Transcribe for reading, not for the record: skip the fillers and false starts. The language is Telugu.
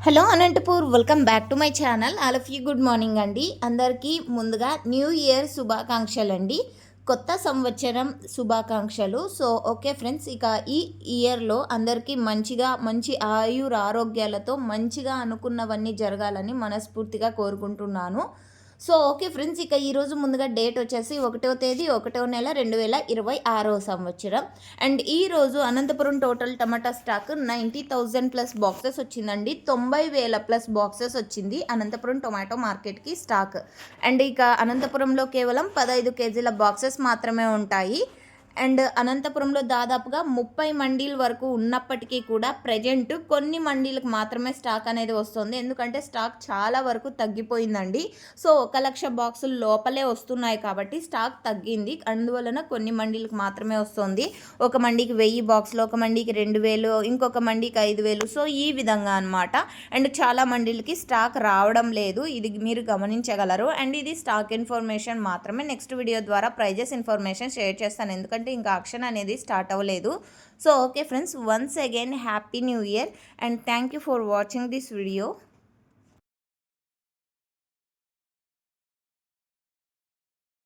Hello Anantapur, welcome back to my channel. All of you good morning అండి. అందరికీ ముందుగా న్యూ ఇయర్ శుభాకాంక్షలు అండి. కొత్త సంవత్సరం శుభాకాంక్షలు. సో ఓకే ఫ్రెండ్స్, ఇక ఈ ఇయర్లో అందరికీ మంచి ఆరోగ్యాలతో మంచిగా అనుకున్నవన్నీ జరగాలని మనస్ఫూర్తిగా కోరుకుంటున్నాను. సో ఓకే ఫ్రెండ్స్, ఇక ఈరోజు ముందుగా డేట్ వచ్చేసి 1వ తేదీ 1వ నెల 2026 సంవత్సరం. అండ్ ఈరోజు అనంతపురం టోటల్ టమాటా స్టాక్ 90,000 ప్లస్ బాక్సెస్ వచ్చిందండి. 90,000 ప్లస్ బాక్సెస్ వచ్చింది అనంతపురం టొమాటో మార్కెట్కి స్టాక్. అండ్ ఇక అనంతపురంలో కేవలం 15 కేజీల బాక్సెస్ మాత్రమే ఉంటాయి. అండ్ అనంతపురంలో దాదాపుగా 30 మండీల వరకు ఉన్నప్పటికీ కూడా ప్రజెంట్ కొన్ని మండీలకు మాత్రమే స్టాక్ అనేది వస్తుంది. ఎందుకంటే స్టాక్ చాలా వరకు తగ్గిపోయిందండి. సో 1,00,000 బాక్సులు లోపలే వస్తున్నాయి కాబట్టి స్టాక్ తగ్గింది. అందువలన కొన్ని మండీలకు మాత్రమే వస్తుంది. ఒక మండీకి 1000 బాక్సులు, ఒక మండీకి 2000, ఇంకొక మండీకి 5000. సో ఈ విధంగా అనమాట. అండ్ చాలా మండీలకి స్టాక్ రావడం లేదు. ఇది మీరు గమనించగలరు. అండ్ ఇది స్టాక్ ఇన్ఫర్మేషన్ మాత్రమే. నెక్స్ట్ వీడియో ద్వారా ప్రైజెస్ ఇన్ఫర్మేషన్ షేర్ చేస్తాను, ఎందుకంటే ఇంకా ఆక్షన్ అనేది స్టార్ట్ అవ్వలేదు. So okay friends, once again happy new year and thank you for watching this video.